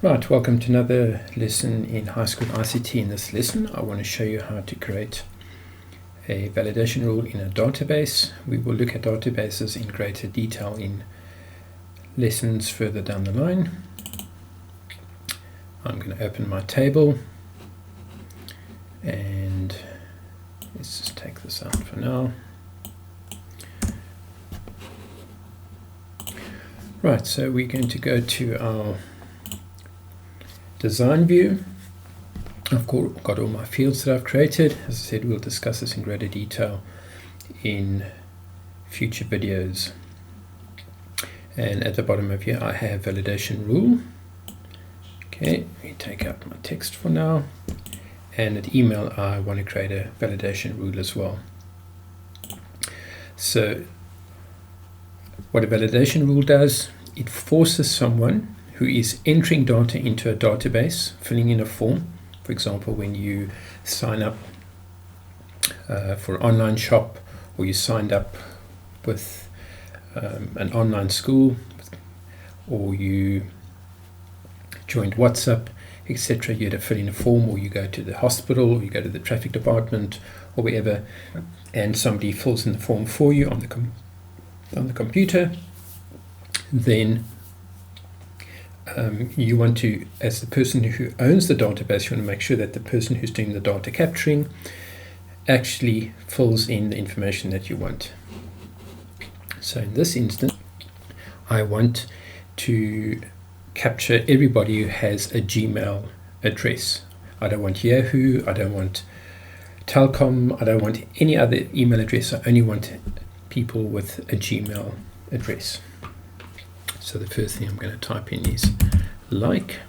Right, welcome to another lesson in high school ICT. In this lesson, I want to show you how to create a validation rule in a database. We will look at databases in greater detail in lessons further down the line. I'm going to open my table and let's just take this out for now. Right, so we're going to go to our design view. I've got all my fields that I've created. As I said, we'll discuss this in greater detail in future videos. And at the bottom of here I have validation rule. Okay, let me take out my text for now. And at email I want to create a validation rule as well. So what a validation rule does, it forces someone who is entering data into a database, filling in a form. For example, when you sign up for an online shop, or you signed up with an online school, or you joined WhatsApp, etc. You had to fill in a form, or you go to the hospital, or you go to the traffic department, or wherever, and somebody fills in the form for you on the computer. Then you want to, as the person who owns the database, you want to make sure that the person who's doing the data capturing actually fills in the information that you want. So in this instance, I want to capture everybody who has a Gmail address. I don't want Yahoo, I don't want Telkom, I don't want any other email address. I only want people with a Gmail address. So the first thing I'm going to type in is like,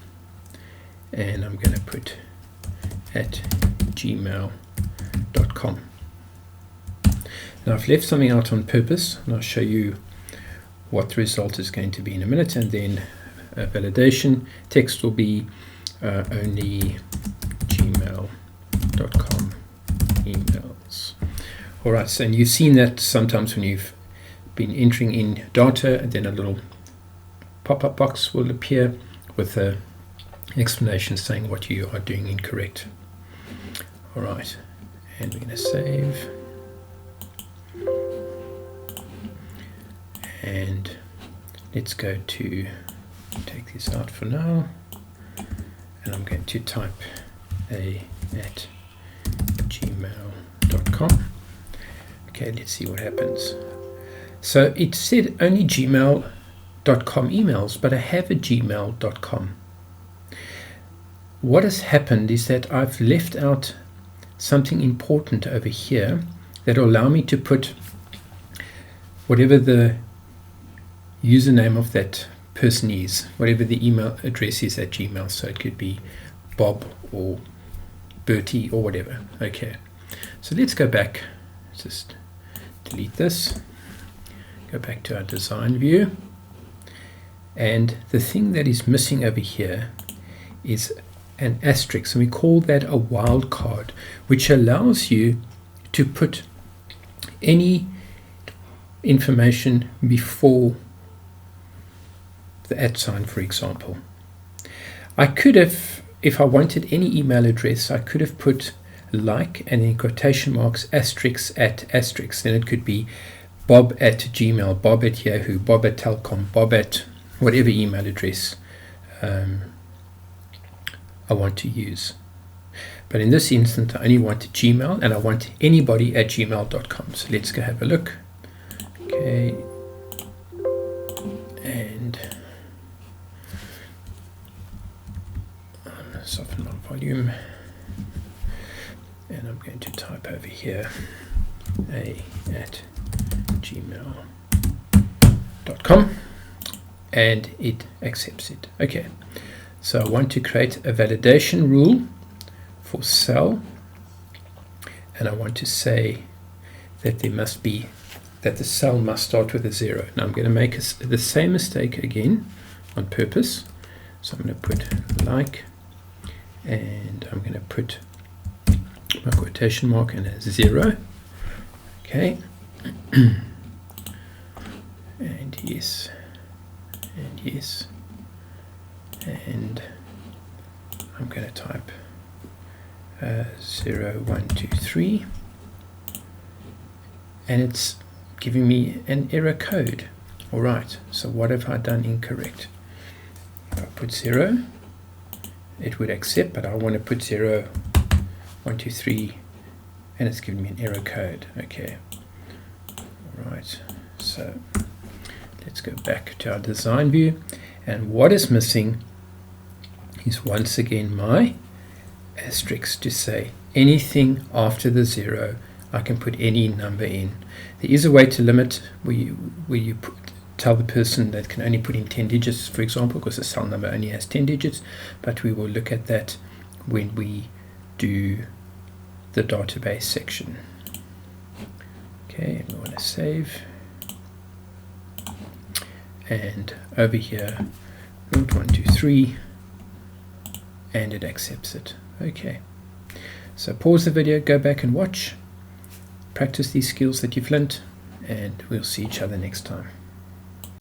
and I'm going to put at gmail.com. Now I've left something out on purpose, and I'll show you what the result is going to be in a minute. And then validation text will be only gmail.com emails. Alright, so and you've seen that sometimes when you've been entering in data, and then a little pop-up box will appear with an explanation saying what you are doing incorrect. Alright, and we're going to save. And let's go to take this out for now. And I'm going to type at gmail.com. Okay, let's see what happens. So it said only gmail.com emails, but I have a gmail.com. What has happened is that I've left out something important over here that will allow me to put whatever the username of that person is, whatever the email address is at Gmail. So it could be Bob or Bertie or whatever. Okay, so let's go back, just delete this, go back to our design view. And the thing that is missing over here is an asterisk, and we call that a wildcard, which allows you to put any information before the @ sign, for example. I could have, if I wanted any email address, I could have put like and in quotation marks asterisk at asterisk. Then it could be Bob at Gmail, Bob at Yahoo, Bob at Telkom, Bob at whatever email address I want to use. But in this instance, I only want Gmail, and I want anybody at gmail.com. So let's go have a look. Okay, and I'm going to soften my volume, and I'm going to type over here at gmail.com. And it accepts it. Okay, so I want to create a validation rule for cell, and I want to say that the cell must start with a 0. Now I'm going to make the same mistake again on purpose. So I'm going to put like, and I'm going to put my quotation mark and a 0. Okay, and yes. And I'm going to type 0, 1, 2, 3, and it's giving me an error code. Alright, so what have I done incorrect? If I put 0, it would accept, but I want to put 0, 1, 2, 3, and it's giving me an error code. Okay. Alright, so let's go back to our design view, and what is missing is once again my asterisk to say anything after the 0 I can put any number in. There is a way to limit where you tell the person that can only put in 10 digits, for example, because the cell number only has 10 digits, but we will look at that when we do the database section. Okay, and we want to save, and over here root 1, 2, 3, and it accepts it. Okay, so pause the video, go back and watch, practice these skills that you've learnt, and we'll see each other next time.